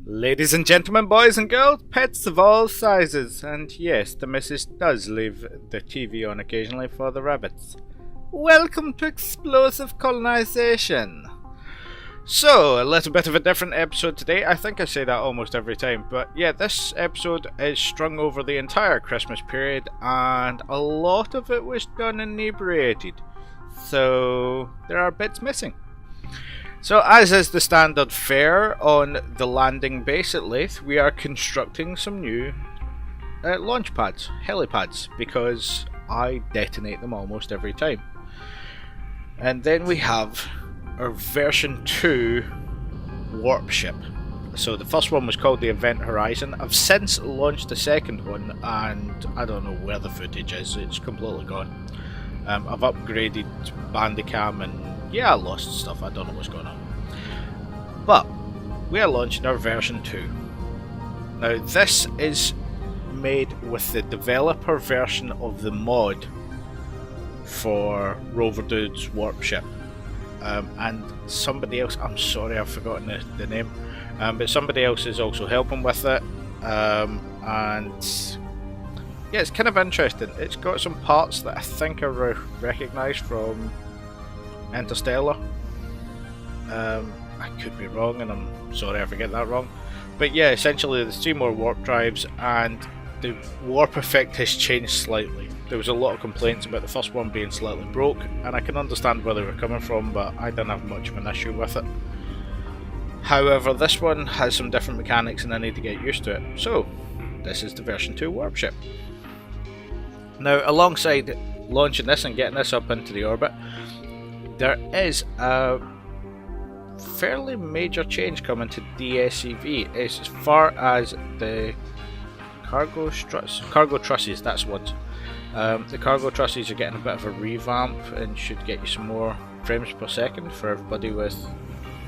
Ladies and gentlemen, boys and girls, pets of all sizes, and yes, the missus does leave the TV on occasionally for the rabbits. Welcome to Explosive Kolonisation! So, a little bit of a different episode today. I think I say that almost every time, but yeah, this episode is strung over the entire Christmas period, and a lot of it was done inebriated, so there are bits missing. So, as is the standard fare on the landing base at Leith, we are constructing some new launch pads, helipads, because I detonate them almost every time. And then we have our version 2 warp ship. So the first one was called the Event Horizon. I've since launched the second one, and I don't know where the footage is, it's completely gone. I've upgraded Bandicam and yeah, I lost stuff, I don't know what's going on. But we are launching our version 2. Now this is made with the developer version of the mod for Rover Dude's warp ship. And somebody else, I'm sorry I've forgotten the name, but somebody else is also helping with it. And yeah, it's kind of interesting. It's got some parts that I think are recognised from Interstellar. I could be wrong, and I'm sorry I forget that wrong. But yeah, essentially there's 2 more warp drives, and the warp effect has changed slightly. There was a lot of complaints about the first one being slightly broke, and I can understand where they were coming from, but I didn't have much of an issue with it. However, this one has some different mechanics and I need to get used to it. So, this is the version 2 warp ship. Now, alongside launching this and getting this up into the orbit, there is a fairly major change coming to DSEV as far as the cargo trusses, that's what. The cargo trusses are getting a bit of a revamp and should get you some more frames per second for everybody with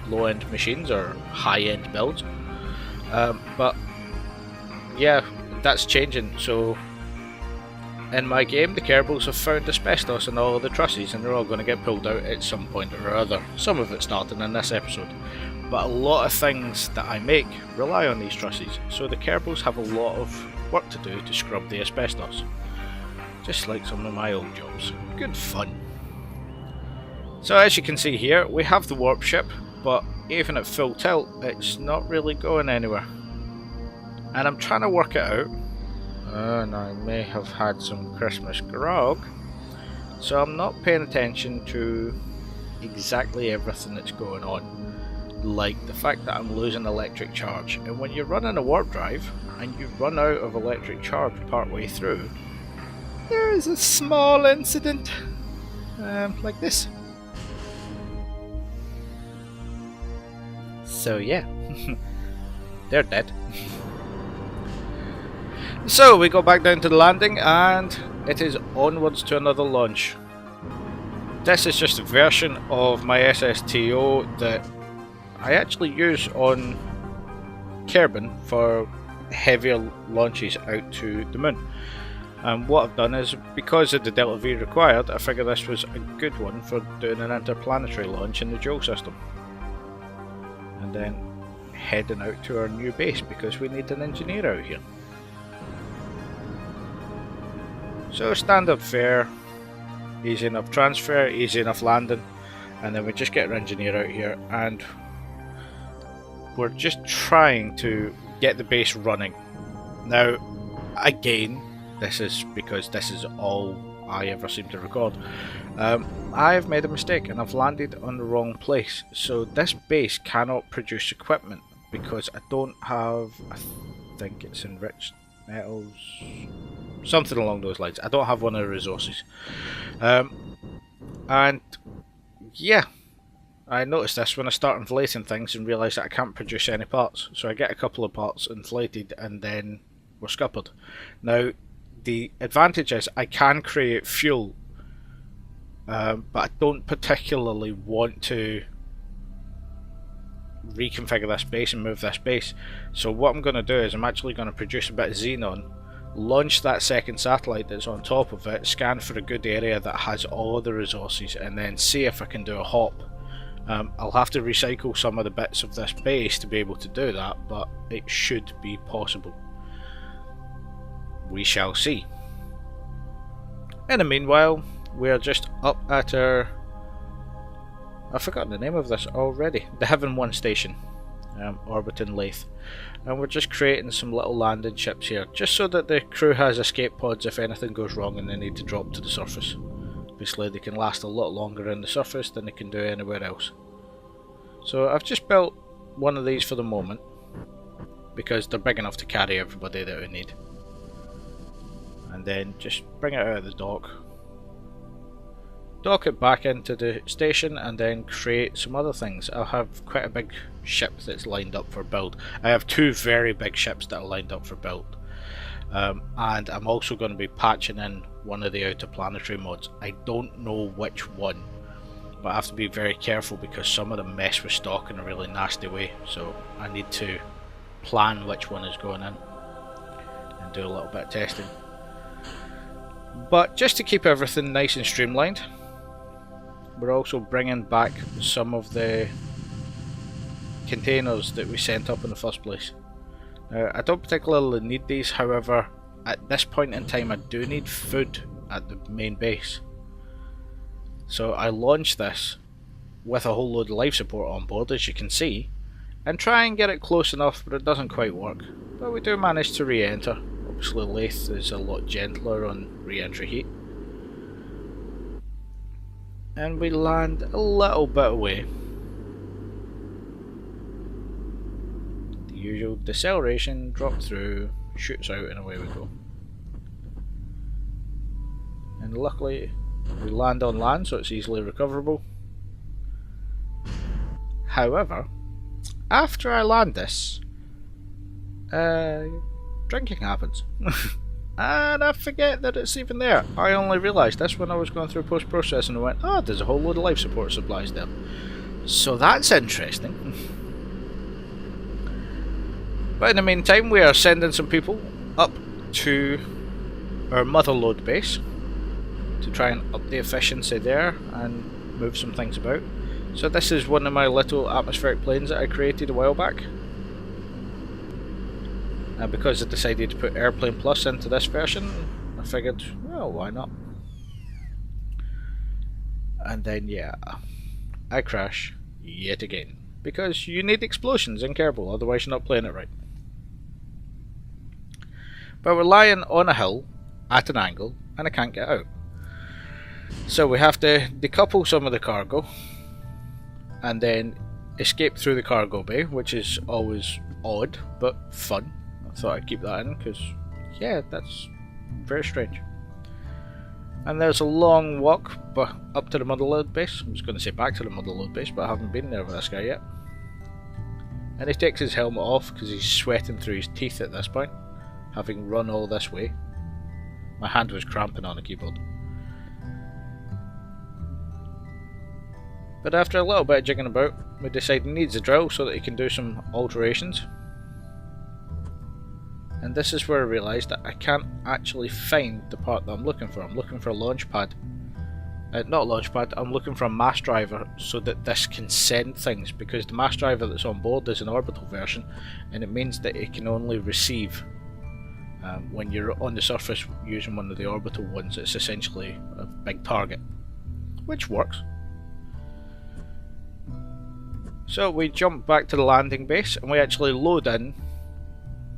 low-end machines or high-end builds. But yeah, that's changing. So in my game, the Kerbals have found asbestos in all of the trusses, and they're all going to get pulled out at some point or other. Some of it starting in this episode, but a lot of things that I make rely on these trusses, so the Kerbals have a lot of work to do to scrub the asbestos. Just like some of my old jobs. Good fun. So as you can see here, we have the warp ship, but even at full tilt, it's not really going anywhere. And I'm trying to work it out. And I may have had some Christmas grog, so I'm not paying attention to exactly everything that's going on. Like the fact that I'm losing electric charge. And when you're running a warp drive, and you run out of electric charge partway through, there is a small incident, like this. So yeah, they're dead. So we go back down to the landing, and it is onwards to another launch. This is just a version of my SSTO that I actually use on Kerbal for heavier launches out to the moon. And what I've done is, because of the Delta V required, I figured this was a good one for doing an interplanetary launch in the Joule system. And then heading out to our new base, because we need an engineer out here. So standard fare, easy enough transfer, easy enough landing, and then we just get our engineer out here, and we're just trying to get the base running. Now, again, this is because this is all I ever seem to record. I have made a mistake and I've landed on the wrong place. So this base cannot produce equipment because I don't have, I think it's enriched metals, something along those lines. I don't have one of the resources. And yeah, I noticed this when I start inflating things and realise that I can't produce any parts. So I get a couple of parts inflated and then we're scuppered. Now, the advantage is I can create fuel, but I don't particularly want to reconfigure this base and move this base. So what I'm going to do is I'm actually going to produce a bit of xenon, launch that second satellite that's on top of it, scan for a good area that has all the resources, and then see if I can do a hop I'll have to recycle some of the bits of this base to be able to do that, but it should be possible. We shall see. In the meanwhile, we're just up at our... I've forgotten the name of this already. The Heaven 1 station, orbiting Lathe. And we're just creating some little landing ships here, just so that the crew has escape pods if anything goes wrong and they need to drop to the surface. Obviously they can last a lot longer on the surface than they can do anywhere else. So I've just built one of these for the moment, because they're big enough to carry everybody that we need. And then just bring it out of the dock. Dock it back into the station and then create some other things. I'll have quite a big ship that's lined up for build. I have two very big ships that are lined up for build. And I'm also going to be patching in one of the outer planetary mods. I don't know which one, but I have to be very careful because some of them mess with stock in a really nasty way, so I need to plan which one is going in and do a little bit of testing. But just to keep everything nice and streamlined, we're also bringing back some of the containers that we sent up in the first place. Now, I don't particularly need these, however, at this point in time I do need food at the main base. So I launched this with a whole load of life support on board, as you can see, and try and get it close enough, but it doesn't quite work. But we do manage to re-enter. Obviously Lathe is a lot gentler on re-entry heat. And we land a little bit away. The usual deceleration, drop through, shoots out, and away we go. And luckily we land on land, so it's easily recoverable. However, after I land this, drinking happens. And I forget that it's even there. I only realised this when I was going through post-processing and went, oh, there's a whole load of life support supplies there. So that's interesting. But in the meantime, we are sending some people up to our mother load base to try and up the efficiency there and move some things about. So this is one of my little atmospheric planes that I created a while back. And because I decided to put Airplane Plus into this version, I figured, well, why not? And then, yeah, I crash yet again. Because you need explosions in Kerbal, otherwise you're not playing it right. But we're lying on a hill at an angle, and I can't get out. So we have to decouple some of the cargo, and then escape through the cargo bay, which is always odd, but fun. I thought I'd keep that in because, yeah, that's very strange. And there's a long walk up to the motherload base. I was going to say back to the motherload base, but I haven't been there with this guy yet. And he takes his helmet off because he's sweating through his teeth at this point, having run all this way. My hand was cramping on the keyboard. But after a little bit of jigging about, we decide he needs a drill so that he can do some alterations. And this is where I realised that I can't actually find the part that I'm looking for. I'm looking for a launch pad. Not a launch pad, I'm looking for a mass driver so that this can send things, because the mass driver that's on board is an orbital version, and it means that it can only receive when you're on the surface using one of the orbital ones. It's essentially a big target, which works. So we jump back to the landing base and we actually load in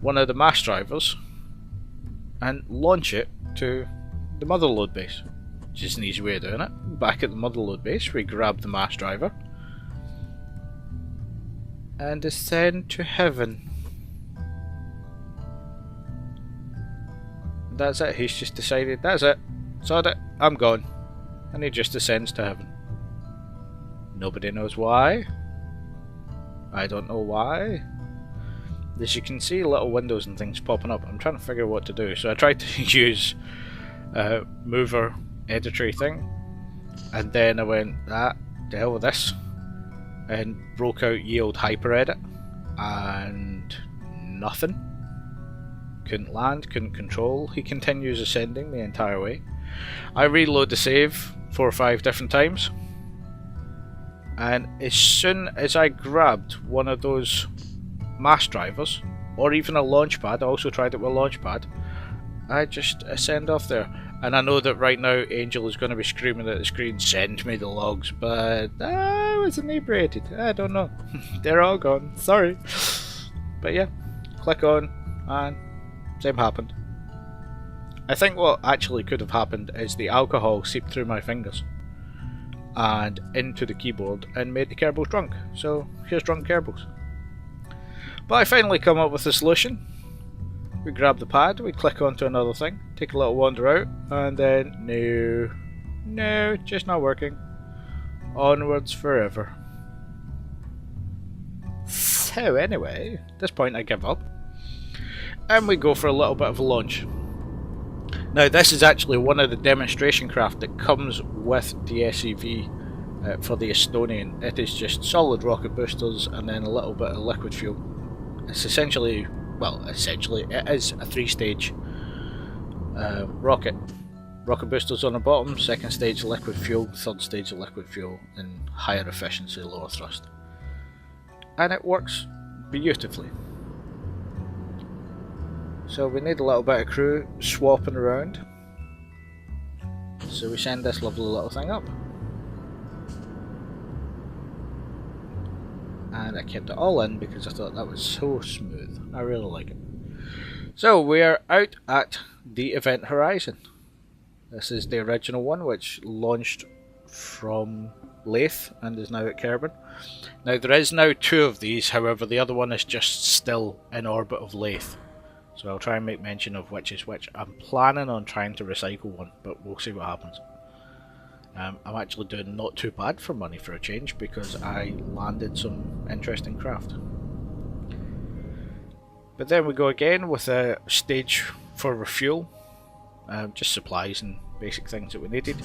one of the mass drivers and launch it to the motherload base. Just an easy way of doing it. Back at the motherload base, we grab the mass driver and ascend to heaven. That's it, he's just decided, that's it, sod it, I'm gone. And he just ascends to heaven. Nobody knows why. I don't know why. As you can see, little windows and things popping up. I'm trying to figure out what to do. So I tried to use mover editory thing, and then I went, to hell with this, and broke out yield hyper edit, and nothing. Couldn't land, couldn't control. He continues ascending the entire way. I reload the save 4 or 5 different times, and as soon as I grabbed one of those mass drivers, or even a launch pad, I also tried it with a launch pad, I just ascend off there. And I know that right now Angel is going to be screaming at the screen, send me the logs, but I was inebriated, I don't know. They're all gone, sorry. But yeah, click on and same happened. I think what actually could have happened is the alcohol seeped through my fingers and into the keyboard and made the Kerbals drunk. So here's drunk Kerbals. But I finally come up with a solution. We grab the pad, we click onto another thing, take a little wander out, and then no, just not working. Onwards forever. So anyway, at this point I give up. And we go for a little bit of a launch. Now this is actually one of the demonstration craft that comes with the SEV for the Estonian. It is just solid rocket boosters and then a little bit of liquid fuel. It's essentially, well, it is a 3-stage rocket. Rocket boosters on the bottom, second stage liquid fuel, third stage liquid fuel, and higher efficiency, lower thrust. And it works beautifully. So we need a little bit of crew swapping around. So we send this lovely little thing up. And I kept it all in because I thought that was so smooth. I really like it. So we are out at the Event Horizon. This is the original one, which launched from Lathe and is now at Kerbal. Now there is now 2 of these, however the other one is just still in orbit of Lathe. So I'll try and make mention of which is which. I'm planning on trying to recycle one, but we'll see what happens. I'm actually doing not too bad for money for a change because I landed some interesting craft. But then we go again with a stage for refuel, just supplies and basic things that we needed.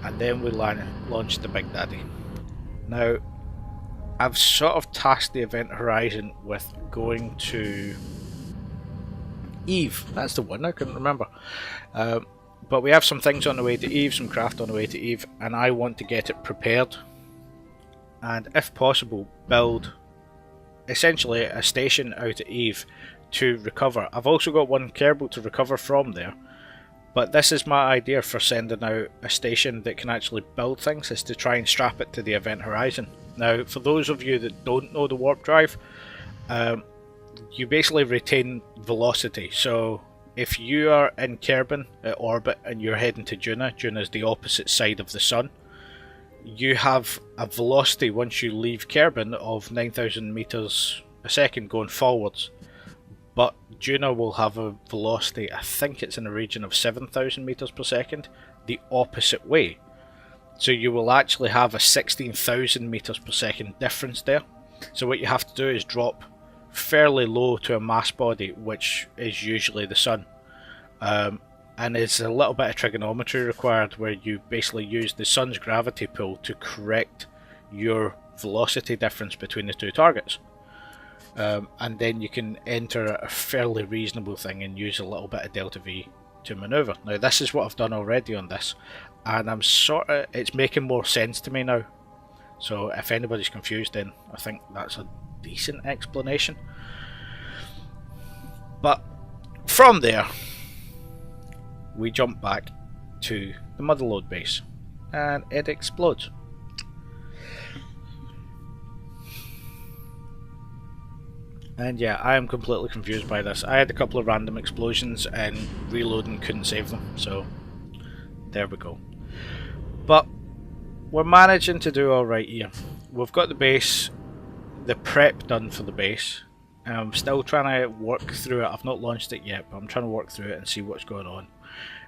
And then we launch the Big Daddy. Now, I've sort of tasked the Event Horizon with going to Eve, that's the one, I couldn't remember. But we have some things on the way to Eve, some craft on the way to Eve, and I want to get it prepared. And if possible, build essentially a station out at Eve to recover. I've also got one Kerbal to recover from there. But this is my idea for sending out a station that can actually build things, is to try and strap it to the Event Horizon. Now, for those of you that don't know the warp drive, you basically retain velocity. So if you are in Kerbal at orbit and you're heading to Juna is the opposite side of the sun, you have a velocity once you leave Kerbal of 9,000 meters a second going forwards. But Juna will have a velocity, I think it's in the region of 7,000 meters per second, the opposite way. So you will actually have a 16,000 meters per second difference there. So what you have to do is drop fairly low to a mass body, which is usually the sun. And there's a little bit of trigonometry required where you basically use the sun's gravity pull to correct your velocity difference between the two targets. And then you can enter a fairly reasonable thing and use a little bit of delta V to maneuver. Now this is what I've done already on this, and it's making more sense to me now. So if anybody's confused, then I think that's a decent explanation. But from there we jump back to the motherload base and it explodes. And yeah, I am completely confused by this. I had a couple of random explosions and reloading couldn't save them, so there we go. But we're managing to do alright here. We've got the base, the prep done for the base. I'm still trying to work through it. I've not launched it yet, but I'm trying to work through it and see what's going on.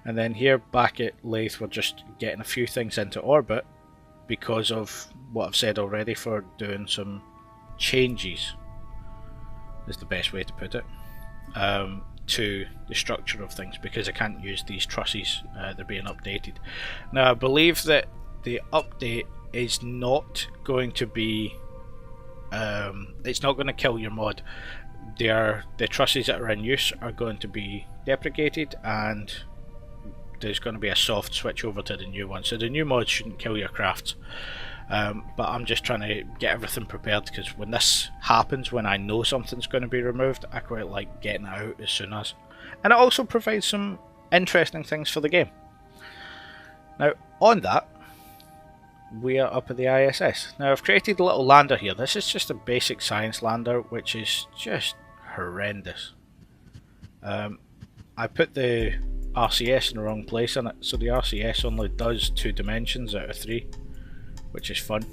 And then here back at Lathe, we're just getting a few things into orbit because of what I've said already for doing some changes, is the best way to put it, to the structure of things, because I can't use these trusses, they're being updated. Now I believe that the update is not going to be, it's not going to kill your mod. The trusses that are in use are going to be deprecated and there's going to be a soft switch over to the new one. So the new mod shouldn't kill your crafts. but I'm just trying to get everything prepared, because when this happens, when I know something's going to be removed, I quite like getting it out as soon as. And it also provides some interesting things for the game. Now, on that, we are up at the ISS. Now, I've created a little lander here. This is just a basic science lander, which is just horrendous. I put the RCS in the wrong place on it, so the RCS only does 2 dimensions out of 3, which is fun.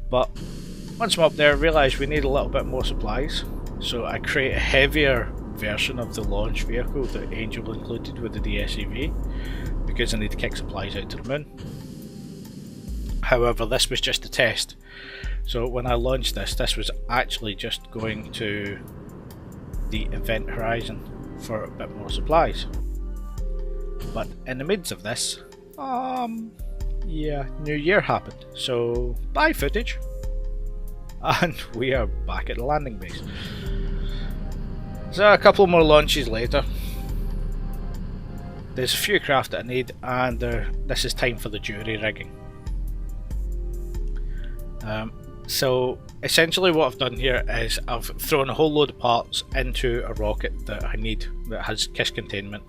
But once I'm up there, I realised we need a little bit more supplies, so I create a heavier version of the launch vehicle that Angel included with the DSEV, because I need to kick supplies out to the moon. However, this was just a test, so when I launched this was actually just going to the event horizon for a bit more supplies. But in the midst of this, yeah, New Year happened, so bye footage, and we are back at the landing base. So a couple more launches later, there's a few craft that I need, and this is time for the jury rigging. So essentially what I've done here is I've thrown a whole load of parts into a rocket that I need, that has KISS containment,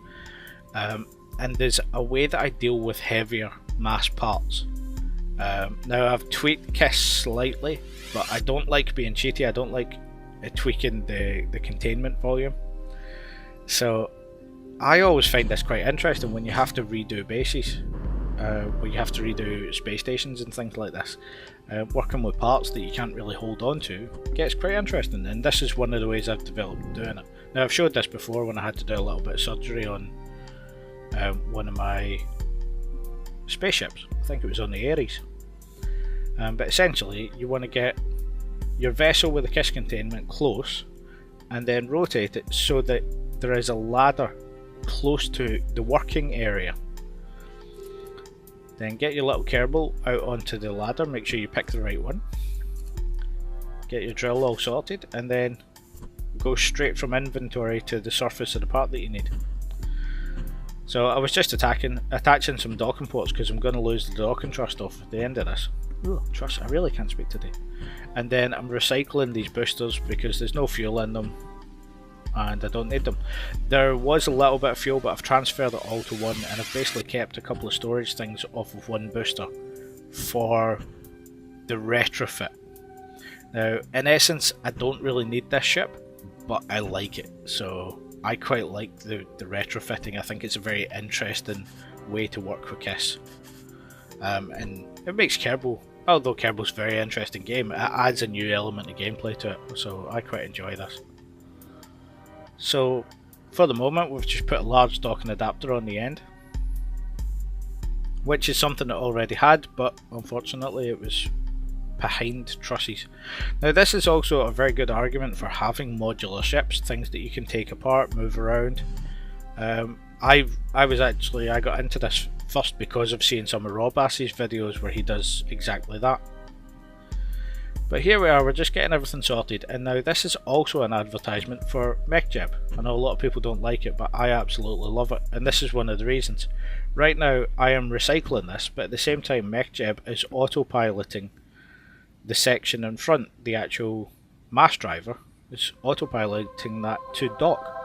and there's a way that I deal with heavier mass parts. Now I've tweaked KISS slightly, but I don't like being cheaty. I don't like tweaking the containment volume. So I always find this quite interesting when you have to redo bases, when you have to redo space stations and things like this. Working with parts that you can't really hold on to gets quite interesting, and this is one of the ways I've developed doing it. Now I've showed this before when I had to do a little bit of surgery on one of my spaceships. I think it was on the Ares. But essentially you want to get your vessel with the KISS containment close, and then rotate it so that there is a ladder close to the working area. Then get your little Kerbal out onto the ladder, make sure you pick the right one. Get your drill all sorted, and then go straight from inventory to the surface of the part that you need. So I was just attaching some docking ports, because I'm going to lose the docking thrust off at the end of this. Ooh, trust, I really can't speak today. And then I'm recycling these boosters because there's no fuel in them, and I don't need them. There was a little bit of fuel, but I've transferred it all to one, and I've basically kept a couple of storage things off of one booster for the retrofit. Now, in essence, I don't really need this ship, but I like it, so I quite like the retrofitting. I think it's a very interesting way to work with KISS. And it makes Kerbal, although Kerbal's a very interesting game, it adds a new element of gameplay to it, so I quite enjoy this. So for the moment we've just put a large docking adapter on the end, which is something it already had, but unfortunately it was behind trusses. Now this is also a very good argument for having modular ships, things that you can take apart, move around. I got into this first because of seeing some of Rob Ass's videos where he does exactly that. But here we are, we're just getting everything sorted, and now this is also an advertisement for MechJeb. I know a lot of people don't like it, but I absolutely love it, and this is one of the reasons. Right now I am recycling this, but at the same time MechJeb is autopiloting the section in front, the actual mass driver is autopiloting that to dock.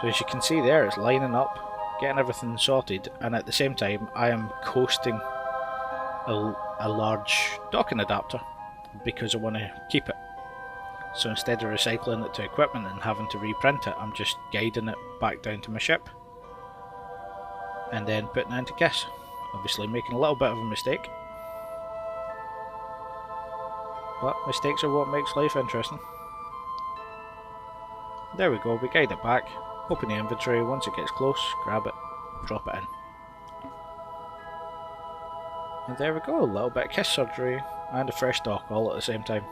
So as you can see there, it's lining up, getting everything sorted, and at the same time I am coasting a large docking adapter because I want to keep it. So instead of recycling it to equipment and having to reprint it, I'm just guiding it back down to my ship and then putting it into KISS. Obviously making a little bit of a mistake, but mistakes are what makes life interesting. There we go, we guide it back, open the inventory, once it gets close, grab it, drop it in. And there we go, a little bit of KISS surgery and a fresh dock all at the same time.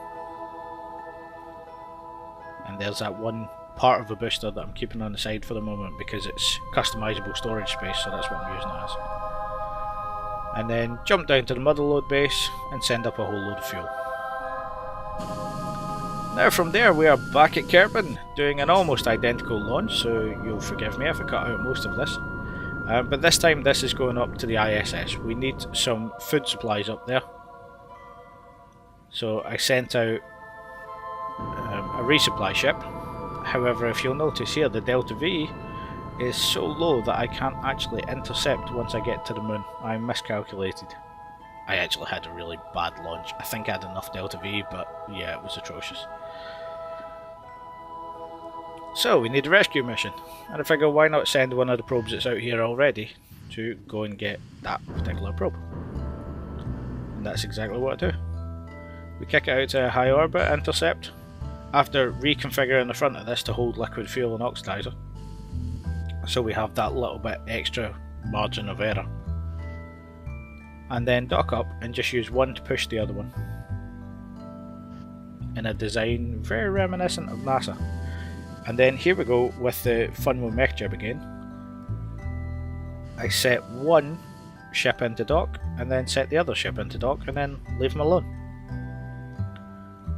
And there's that one part of the booster that I'm keeping on the side for the moment because it's customizable storage space, so that's what I'm using it as. And then jump down to the mother load base and send up a whole load of fuel. Now from there we are back at Kerbal doing an almost identical launch, so you'll forgive me if I cut out most of this. But this time this is going up to the ISS. We need some food supplies up there, So I sent out a resupply ship. However, if you'll notice here, the Delta V is so low that I can't actually intercept once I get to the moon. I miscalculated. I actually had a really bad launch. I think I had enough Delta V, but yeah, it was atrocious. So we need a rescue mission, and I figure why not send one of the probes that's out here already to go and get that particular probe. And that's exactly what I do. We kick it out to a high orbit, intercept, after reconfiguring the front of this to hold liquid fuel and oxidizer. So we have that little bit extra margin of error. And then dock up and just use one to push the other one. In a design very reminiscent of NASA. And then here we go with the fun with mech jib again. I set one ship into dock and then set the other ship into dock and then leave them alone.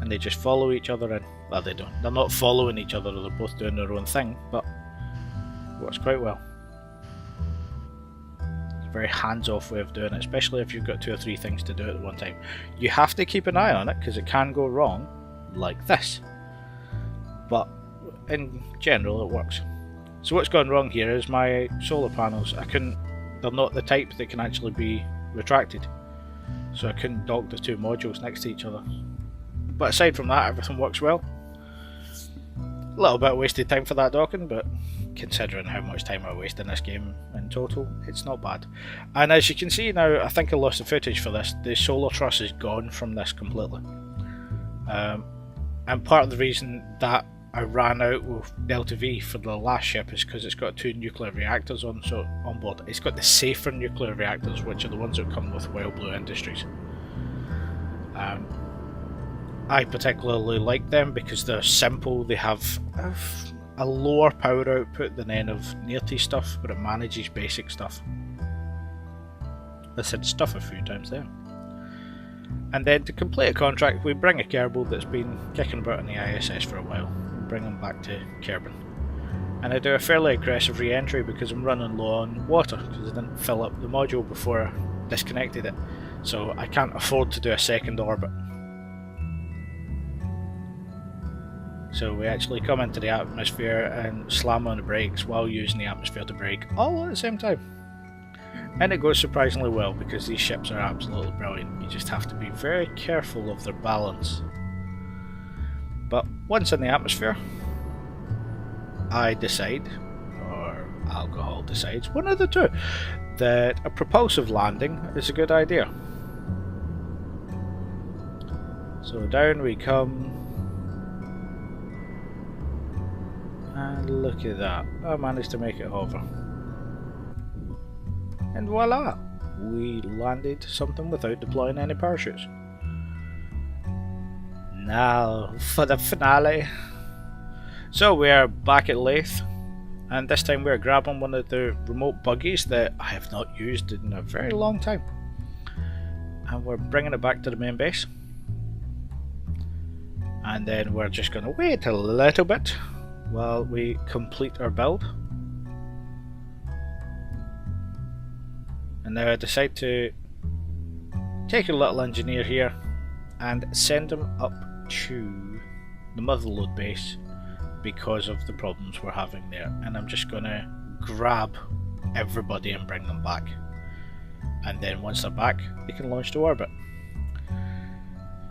And they just follow each other in. Well, they don't. They're not following each other, they're both doing their own thing, but it works quite well. It's a very hands-off way of doing it, especially if you've got 2 or 3 things to do at one time. You have to keep an eye on it because it can go wrong, like this. But in general, it works. So what's gone wrong here is my solar panels. They're not the type that can actually be retracted, so I couldn't dock the 2 modules next to each other. But aside from that, everything works well. A little bit of wasted time for that docking, but considering how much time I waste in this game in total, it's not bad. And as you can see now, I think I lost the footage for this. The solar truss is gone from this completely. And part of the reason that I ran out with Delta V for the last ship is because it's got 2 nuclear reactors on board. It's got the safer nuclear reactors, which are the ones that come with Wild Blue Industries. I particularly like them because they're simple. They have a lower power output than any of Near-T stuff, but it manages basic stuff. I said stuff a few times there. And then to complete a contract, we bring a Kerbal that's been kicking about in the ISS for a while. Bring them back to Kerbal. And I do a fairly aggressive re-entry because I'm running low on water because I didn't fill up the module before I disconnected it. So I can't afford to do a second orbit. So we actually come into the atmosphere and slam on the brakes while using the atmosphere to brake all at the same time. And it goes surprisingly well because these ships are absolutely brilliant. You just have to be very careful of their balance. But once in the atmosphere, I decide, or alcohol decides, one of the two, that a propulsive landing is a good idea. So down we come, and look at that, I managed to make it hover. And voila, we landed something without deploying any parachutes. Now for the finale. So we're back at Lathe, and this time we're grabbing one of the remote buggies that I have not used in a very long time, and we're bringing it back to the main base. And then we're just going to wait a little bit while we complete our build. And now I decide to take a little engineer here and send him up to the motherload base because of the problems we're having there. And I'm just going to grab everybody and bring them back. And then once they're back, they can launch to orbit.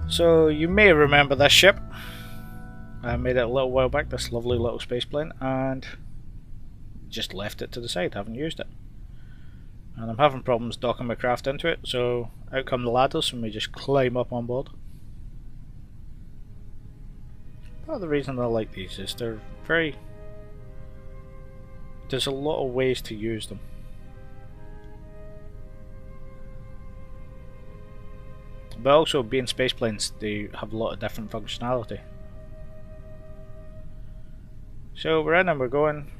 So you may remember this ship. I made it a little while back, this lovely little space plane, and just left it to the side, haven't used it. And I'm having problems docking my craft into it, so out come the ladders and we just climb up on board. Part of the reason I like these is they're very... there's a lot of ways to use them. But also, being space planes, they have a lot of different functionality. So we're in and we're going,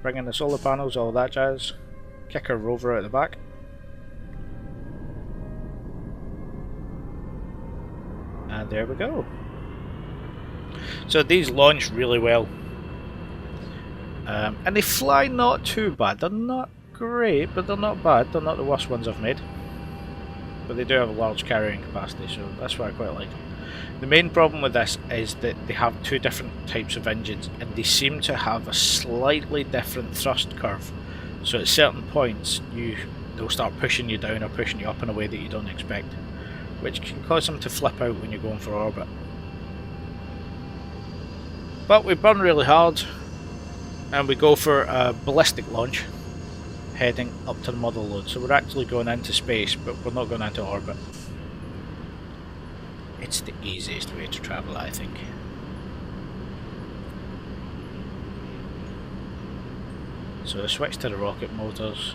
bringing the solar panels, all that jazz, kick our rover out the back. And there we go. So these launch really well. And they fly not too bad. They're not great, but they're not bad. They're not the worst ones I've made. but they do have a large carrying capacity, so that's what I quite like. The main problem with this is that they have two different types of engines, and they seem to have a slightly different thrust curve. So at certain points, they'll start pushing you down or pushing you up in a way that you don't expect, which can cause them to flip out when you're going for orbit. But we burn really hard, and we go for a ballistic launch, heading up to the mother lode. So we're actually going into space, but we're not going into orbit. It's the easiest way to travel, I think. So switch to the rocket motors,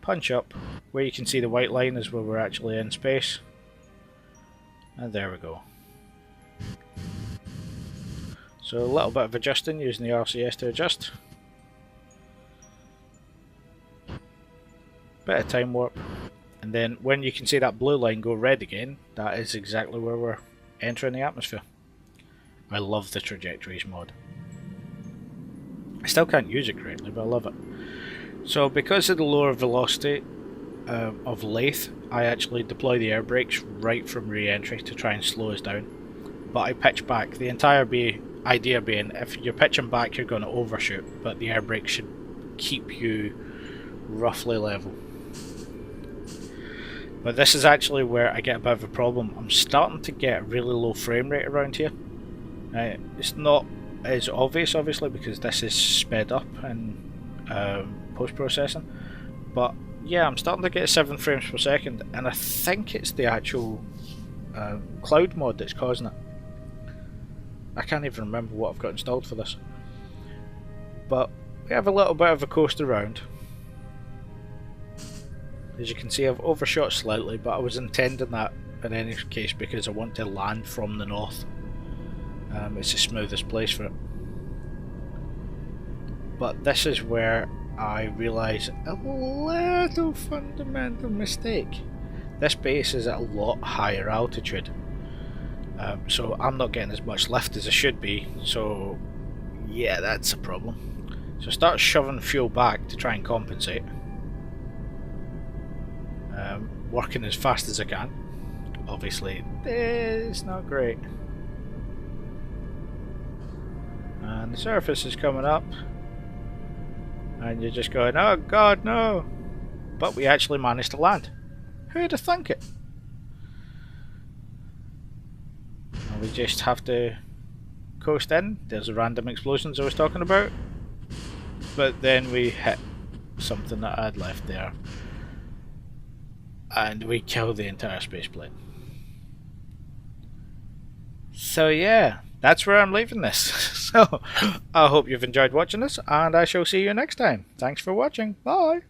punch up. Where you can see the white line is where we're actually in space. And there we go. So a little bit of adjusting using the RCS to adjust. Bit of time warp. And then when you can see that blue line go red again, that is exactly where we're entering the atmosphere. I love the trajectories mod. I still can't use it correctly, but I love it. So because of the lower velocity of lathe, I actually deploy the air brakes right from re-entry to try and slow us down. But I pitch back. The entire idea being, if you're pitching back, you're going to overshoot, but the air brake should keep you roughly level. But this is actually where I get a bit of a problem. I'm starting to get a really low frame rate around here. It's not as obvious, obviously, because this is sped up in post-processing. But yeah, I'm starting to get 7 frames per second, and I think it's the actual cloud mod that's causing it. I can't even remember what I've got installed for this. But we have a little bit of a coast around. As you can see, I've overshot slightly, but I was intending that in any case because I want to land from the north. It's the smoothest place for it. But this is where I realise a little fundamental mistake. This base is at a lot higher altitude, so I'm not getting as much lift as I should be, so yeah, that's a problem. So I start shoving fuel back to try and compensate. Working as fast as I can. Obviously, it's not great. And the surface is coming up. And you're just going, oh god, no! But we actually managed to land. Who'd have thunk it? And we just have to coast in. There's the random explosions I was talking about. But then we hit something that I'd left there. And we killed the entire space plane. So yeah, that's where I'm leaving this. So I hope you've enjoyed watching this, and I shall see you next time. Thanks for watching. Bye.